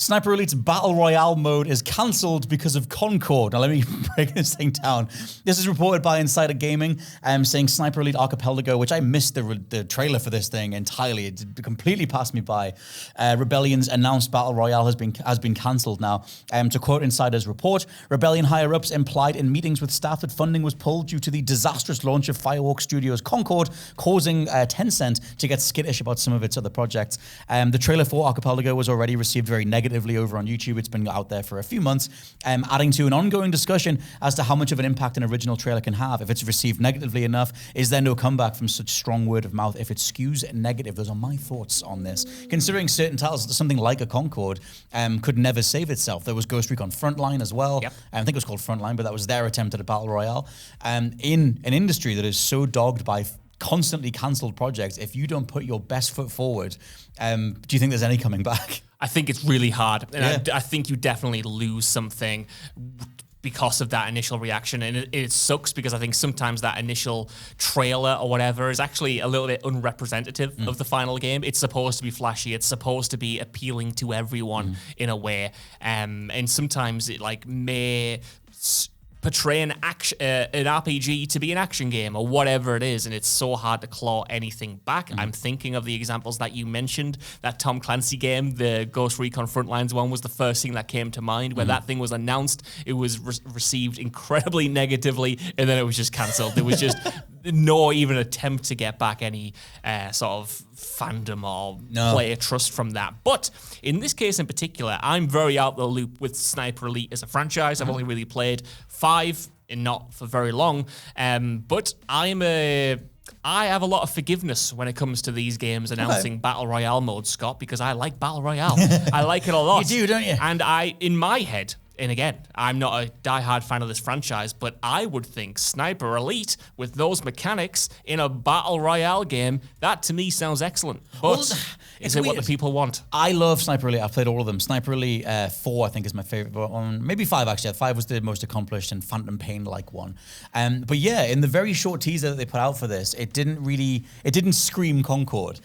Sniper Elite's Battle Royale mode is cancelled because of Concord. Now, let me break this thing down. This is reported by Insider Gaming, saying Sniper Elite Archipelago, which I missed the trailer for this thing entirely. It completely passed me by. Rebellion's announced Battle Royale has been cancelled now. To quote Insider's report, Rebellion higher-ups implied in meetings with staff that funding was pulled due to the disastrous launch of Firewalk Studios' Concord, causing Tencent to get skittish about some of its other projects. The trailer for Archipelago was already received very negatively over on YouTube. It's been out there for a few months, adding to an ongoing discussion as to how much of an impact an original trailer can have. If it's received negatively enough, is there no comeback from such strong word of mouth? If it skews negative, those are my thoughts on this. Considering certain titles, something like a Concord could never save itself. There was Ghost Recon Frontline as well. Yep. I think it was called Frontline, but that was their attempt at a battle royale. In an industry that is so dogged by constantly cancelled projects, if you don't put your best foot forward, do you think there's any coming back? I think it's really hard. And Yeah. I think you definitely lose something because of that initial reaction. And it sucks because I think sometimes that initial trailer or whatever is actually a little bit unrepresentative of the final game. It's supposed to be flashy. It's supposed to be appealing to everyone in a way. And sometimes it may portray an RPG to be an action game or whatever it is, and it's so hard to claw anything back. I'm thinking of the examples that you mentioned. That Tom Clancy game, the Ghost Recon Frontlines one, was the first thing that came to mind. When that thing was announced, it was received incredibly negatively, and then it was just cancelled. There was just no even attempt to get back any sort of fandom or player trust from that. But in this case in particular, I'm very out the loop with Sniper Elite as a franchise. I've only really played 5 and not for very long. But I have a lot of forgiveness when it comes to these games announcing Battle Royale mode, Scott, because I like Battle Royale. I like it a lot. You do, don't you? And in my head, and again, I'm not a diehard fan of this franchise, but I would think Sniper Elite, with those mechanics in a Battle Royale game, that to me sounds excellent. But is it what the people want? I love Sniper Elite. I've played all of them. Sniper Elite 4, I think, is my favorite one. Maybe 5, actually. 5 was the most accomplished and Phantom Pain-like one. But yeah, in the very short teaser that they put out for this, it didn't scream Concord,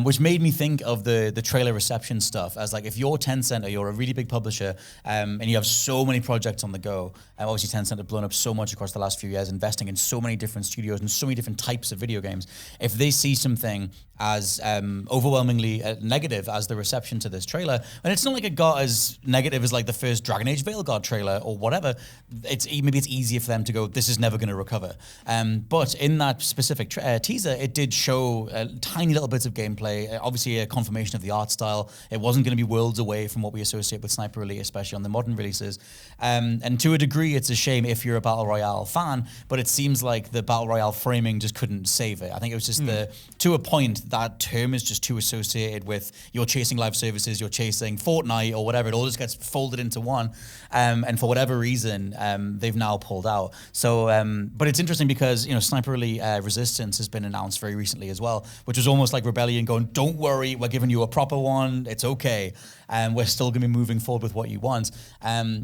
which made me think of the trailer reception stuff as if you're Tencent or you're a really big publisher and you have so many projects on the go. Obviously, Tencent have blown up so much across the last few years, investing in so many different studios and so many different types of video games. If they see something as overwhelmingly negative as the reception to this trailer, and it's not like it got as negative as the first Dragon Age Veilguard trailer or whatever, maybe it's easier for them to go, this is never going to recover. But in that specific teaser, it did show tiny little bits of gameplay, obviously a confirmation of the art style. It wasn't going to be worlds away from what we associate with Sniper Elite, especially on the modern releases. And to a degree, it's a shame if you're a Battle Royale fan, but it seems like the Battle Royale framing just couldn't save it. I think it was just to a point, that term is just too associated with you're chasing live services, you're chasing Fortnite or whatever. It all just gets folded into one. And for whatever reason, they've now pulled out. So, but it's interesting because, Sniper Elite Resistance has been announced very recently as well, which was almost like Rebellion going, don't worry, we're giving you a proper one. It's okay. And we're still going to be moving forward with what you want.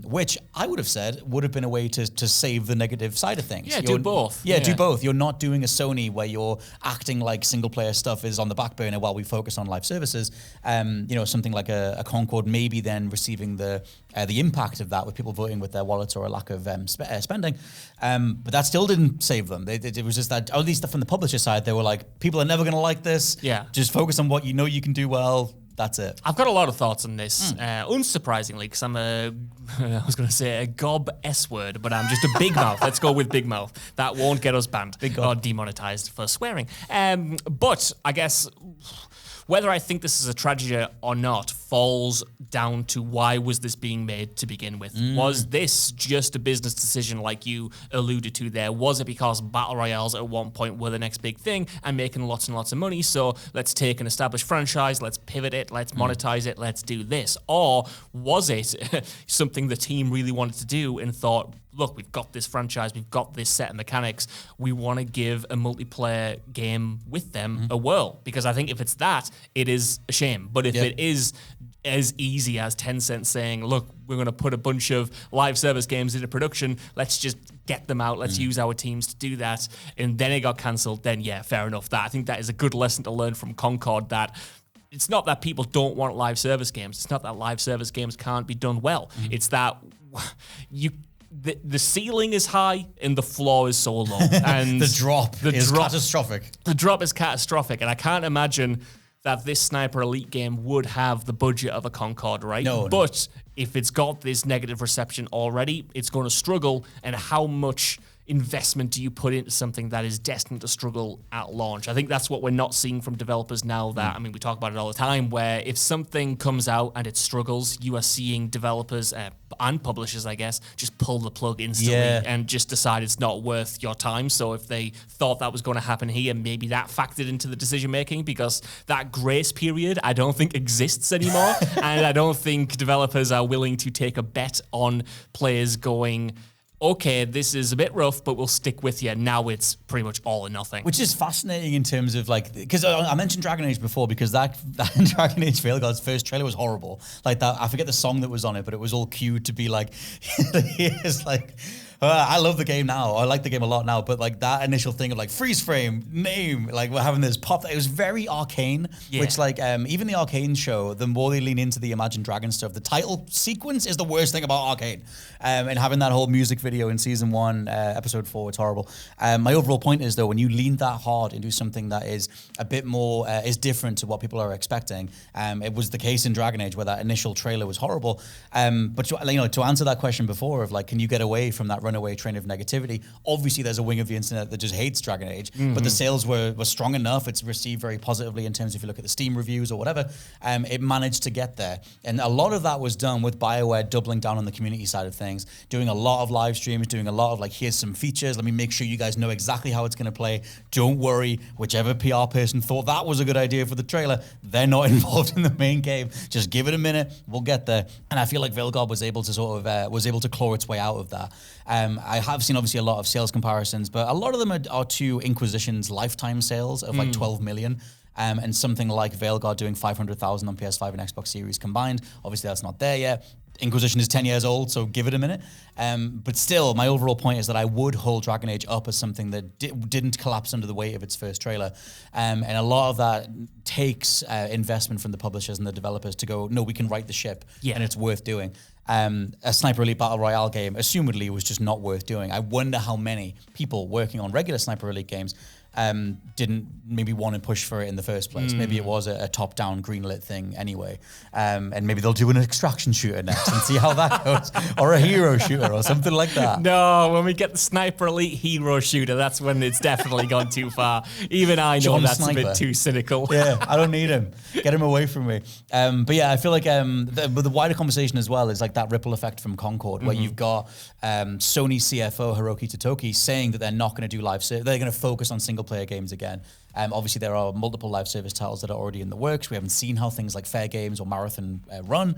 Which I would have said would have been a way to save the negative side of things. Yeah, do both. Yeah, do both. You're not doing a Sony where you're acting like single player stuff is on the back burner while we focus on live services. Something like a Concord maybe then receiving the impact of that with people voting with their wallets or a lack of spending. But that still didn't save them. It was just that, at least from the publisher side, they were like, people are never going to like this. Yeah. Just focus on what you know you can do well. That's it. I've got a lot of thoughts on this, unsurprisingly, because I'm I was going to say a gob S word, but I'm just a big mouth. Let's go with big mouth. That won't get us banned or demonetized for swearing. But I guess whether I think this is a tragedy or not falls down to why was this being made to begin with? Was this just a business decision like you alluded to there? Was it because Battle Royales at one point were the next big thing and making lots and lots of money, so let's take an established franchise, let's pivot it, let's monetize it, let's do this? Or was it something the team really wanted to do and thought, look, we've got this franchise, we've got this set of mechanics, we want to give a multiplayer game with them a whirl? Because I think if it's that, it is a shame. But if it is as easy as Tencent saying, look, we're going to put a bunch of live service games into production, let's just get them out, let's use our teams to do that, and then it got cancelled, then yeah, fair enough. I think that is a good lesson to learn from Concord, that it's not that people don't want live service games. It's not that live service games can't be done well. It's that the ceiling is high and the floor is so low. And the drop is catastrophic. The drop is catastrophic. And I can't imagine that this Sniper Elite game would have the budget of a Concord, right? No. But if it's got this negative reception already, it's going to struggle. And how much investment do you put into something that is destined to struggle at launch? I think that's what we're not seeing from developers now. That I mean, we talk about it all the time, where if something comes out and it struggles, you are seeing developers and publishers, I guess, just pull the plug instantly and just decide it's not worth your time. So if they thought that was going to happen here, maybe that factored into the decision making, because that grace period I don't think exists anymore. And I don't think developers are willing to take a bet on players going, okay, this is a bit rough, but we'll stick with you. Now it's pretty much all or nothing. Which is fascinating in terms of like, because I mentioned Dragon Age before, because that Dragon Age Veilguard's first trailer was horrible. Like that, I forget the song that was on it, but it was all cued to be like, here's like, I love the game now. I like the game a lot now, but like that initial thing of like freeze frame, name, like we're having this pop. It was very arcane, which like even the Arcane show, the more they lean into the Imagine Dragon stuff, the title sequence is the worst thing about Arcane. And having that whole music video in season 1, episode 4, it's horrible. My overall point is though, when you lean that hard into something that is a bit more, is different to what people are expecting. It was the case in Dragon Age where that initial trailer was horrible. But to answer that question before of like, can you get away from that runaway train of negativity? Obviously, there's a wing of the internet that just hates Dragon Age, but the sales were strong enough. It's received very positively in terms of, if you look at the Steam reviews or whatever, it managed to get there. And a lot of that was done with BioWare doubling down on the community side of things, doing a lot of live streams, doing a lot of like, here's some features. Let me make sure you guys know exactly how it's going to play. Don't worry, whichever PR person thought that was a good idea for the trailer, they're not involved in the main game. Just give it a minute, we'll get there. And I feel like Veilguard was able to claw its way out of that. I have seen obviously a lot of sales comparisons, but a lot of them are to Inquisition's lifetime sales of like 12 million. And something like Veilguard doing 500,000 on PS5 and Xbox Series combined. Obviously, that's not there yet. Inquisition is 10 years old, so give it a minute. But still, my overall point is that I would hold Dragon Age up as something that didn't collapse under the weight of its first trailer. And a lot of that takes investment from the publishers and the developers to go, no, we can right the ship, and it's worth doing. A Sniper Elite Battle Royale game, assumedly, was just not worth doing. I wonder how many people working on regular Sniper Elite games didn't maybe want to push for it in the first place. Maybe it was a top-down greenlit thing anyway. And maybe they'll do an extraction shooter next and see how that goes. Or a hero shooter or something like that. No, when we get the Sniper Elite hero shooter, that's when it's definitely gone too far. Even I know John that's Sniper. a bit too cynical. Yeah, I don't need him. Get him away from me. But yeah, I feel like the wider conversation as well is like that ripple effect from Concord, where you've got Sony CFO Hiroki Totoki saying that they're not going to do live service. They're going to focus on single-player games again. Obviously, there are multiple live service titles that are already in the works. We haven't seen how things like Fair Games or Marathon run,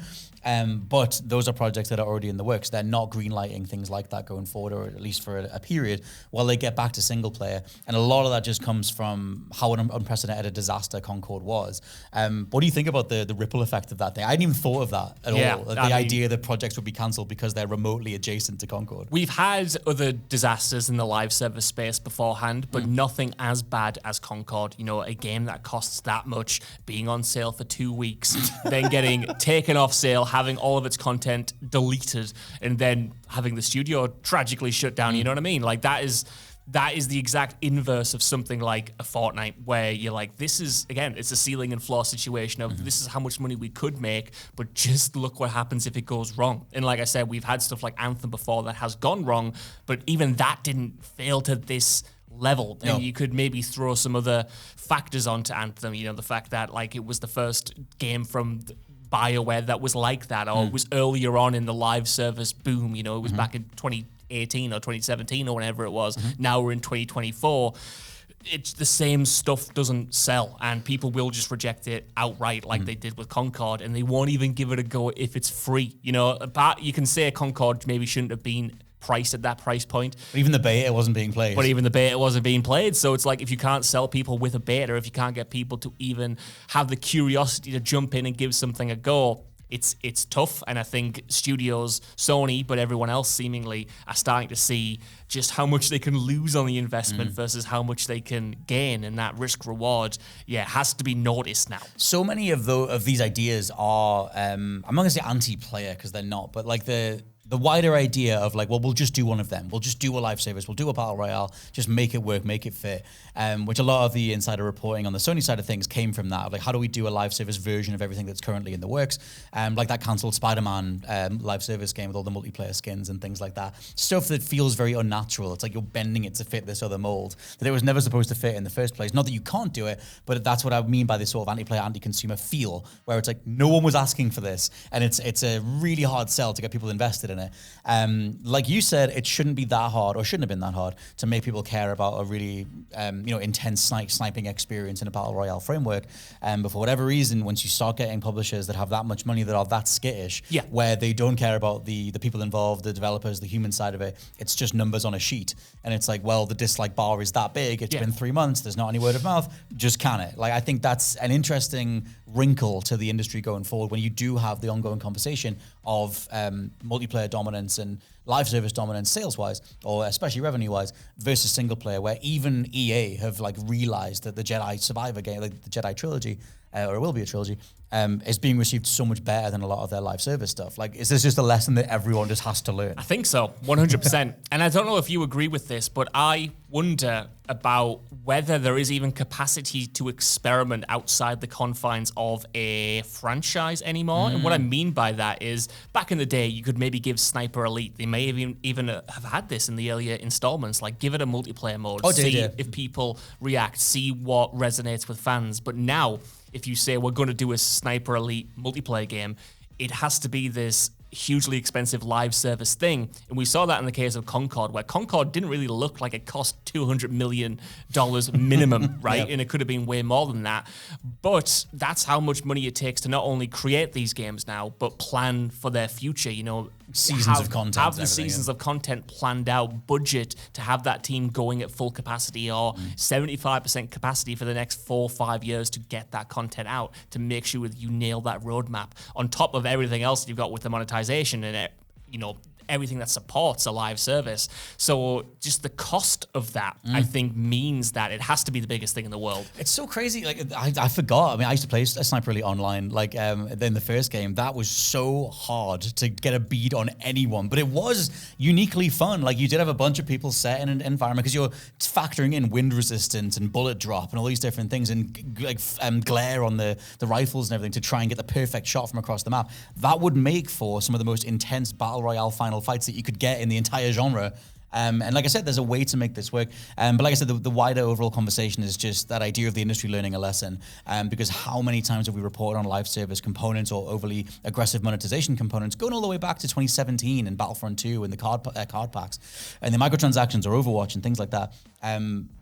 but those are projects that are already in the works. They're not greenlighting things like that going forward, or at least for a period, while they get back to single player. And a lot of that just comes from how unprecedented a disaster Concord was. What do you think about the ripple effect of that thing? I hadn't even thought of that at all. The idea that projects would be cancelled because they're remotely adjacent to Concord. We've had other disasters in the live service space beforehand, but nothing as bad as Concord. You know, a game that costs that much, being on sale for 2 weeks, then getting taken off sale, having all of its content deleted, and then having the studio tragically shut down. You know what I mean? Like that is the exact inverse of something like a Fortnite, where you're like, this is, again, it's a ceiling and floor situation of this is how much money we could make, but just look what happens if it goes wrong. And like I said, we've had stuff like Anthem before that has gone wrong, but even that didn't fail to this level. And you could maybe throw some other factors onto Anthem, you know, the fact that like it was the first game from BioWare that was like that, or it was earlier on in the live service boom, you know, it was back in 2018 or 2017 or whenever it was. Now we're in 2024. It's the same stuff doesn't sell, and people will just reject it outright like they did with Concord, and they won't even give it a go if it's free. You know, but you can say Concord maybe shouldn't have been priced at that price point. But even the beta wasn't being played. So it's like, if you can't sell people with a beta, if you can't get people to even have the curiosity to jump in and give something a go, it's tough, and I think studios, Sony, but everyone else seemingly are starting to see just how much they can lose on the investment versus how much they can gain, and that risk reward, has to be noticed now. So many of these ideas are, I'm not gonna say anti-player because they're not, but like the wider idea of like, well, we'll just do one of them. We'll just do a live service. We'll do a battle royale. Just make it work, make it fit. Which a lot of the insider reporting on the Sony side of things came from that. Like, how do we do a live service version of everything that's currently in the works? Like that cancelled Spider-Man live service game with all the multiplayer skins and things like that. Stuff that feels very unnatural. It's like you're bending it to fit this other mold that it was never supposed to fit in the first place. Not that you can't do it, but that's what I mean by this sort of anti-player, anti-consumer feel, where it's like no one was asking for this, and it's a really hard sell to get people invested in it. Like you said, it shouldn't be that hard, or shouldn't have been that hard, to make people care about a really intense sniping experience in a battle royale framework. But for whatever reason, once you start getting publishers that have that much money that are that skittish, where they don't care about the people involved, the developers, the human side of it, it's just numbers on a sheet. And it's like, well, the dislike bar is that big. It's been 3 months. There's not any word of mouth. Just can it? Like, I think that's an interesting wrinkle to the industry going forward when you do have the ongoing conversation of multiplayer dominance and live service dominance sales-wise, or especially revenue-wise, versus single player, where even EA have like realized that the Jedi Survivor game, like the Jedi trilogy, or it will be a trilogy, is being received so much better than a lot of their live service stuff. Like, is this just a lesson that everyone just has to learn? I think so, 100%. And I don't know if you agree with this, but I wonder about whether there is even capacity to experiment outside the confines of a franchise anymore. And what I mean by that is, back in the day, you could maybe give Sniper Elite, they may have even have had this in the earlier installments, like give it a multiplayer mode, see if people react, see what resonates with fans. But now, if you say we're going to do a Sniper Elite multiplayer game, it has to be this hugely expensive live service thing. And we saw that in the case of Concord, where Concord didn't really look like it cost $200 million minimum, right? And it could have been way more than that. But that's how much money it takes to not only create these games now, but plan for their future, seasons of content. Have the seasons of content planned out, budget to have that team going at full capacity or 75% capacity for the next 4 or 5 years to get that content out, to make sure that you nail that roadmap on top of everything else you've got with the monetization and everything that supports a live service. So just the cost of that, I think, means that it has to be the biggest thing in the world. It's so crazy. Like, I forgot. I mean, I used to play a Sniper Elite online, like in the first game. That was so hard to get a bead on anyone, but it was uniquely fun. Like, you did have a bunch of people set in an environment because you're factoring in wind resistance and bullet drop and all these different things, and like glare on the rifles and everything to try and get the perfect shot from across the map. That would make for some of the most intense battle royale final fights that you could get in the entire genre. And like I said, there's a way to make this work. But like I said, the wider overall conversation is just that idea of the industry learning a lesson. Because how many times have we reported on live service components or overly aggressive monetization components going all the way back to 2017 and Battlefront 2 and the card packs and the microtransactions or Overwatch and things like that.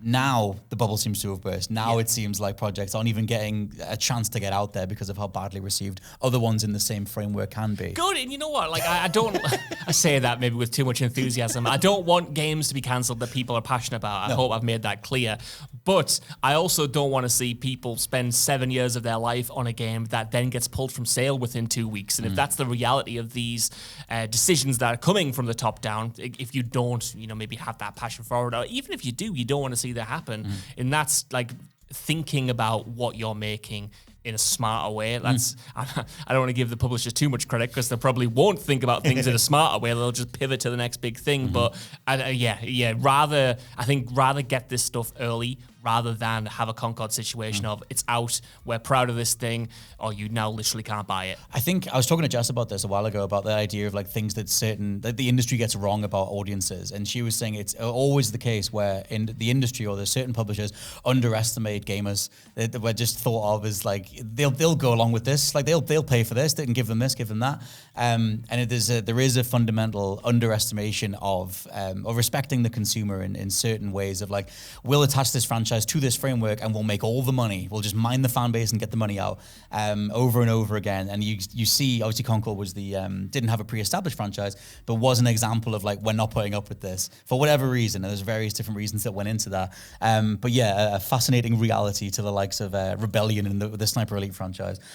Now the bubble seems to have burst. Now it seems like projects aren't even getting a chance to get out there because of how badly received other ones in the same framework can be. Good, and you know what? Like, I don't, I say that maybe with too much enthusiasm. I don't want games to be cancelled that people are passionate about. I hope I've made that clear. But I also don't want to see people spend 7 years of their life on a game that then gets pulled from sale within 2 weeks. And if that's the reality of these decisions that are coming from the top down, if you don't, maybe have that passion for it, or even if you do, you don't want to see that happen. And that's like thinking about what you're making in a smarter way. That's I don't want to give the publishers too much credit because they probably won't think about things in a smarter way. They'll just pivot to the next big thing. But rather get this stuff early rather than have a Concord situation of it's out, we're proud of this thing, or you now literally can't buy it. I think I was talking to Jess about this a while ago, about the idea of like things that the industry gets wrong about audiences. And she was saying it's always the case where in the industry or there's certain publishers underestimate gamers. We're just thought of as like, they'll go along with this. Like they'll pay for this. They can give them this, give them that. And there is a fundamental underestimation of respecting the consumer in certain ways of like, we'll attach this franchise to this framework and we'll make all the money. We'll just mine the fan base and get the money out over and over again. And you see, obviously Concord was didn't have a pre-established franchise, but was an example of like, we're not putting up with this for whatever reason. And there's various different reasons that went into that. But yeah, a fascinating reality to the likes of Rebellion and the Sniper Elite franchise.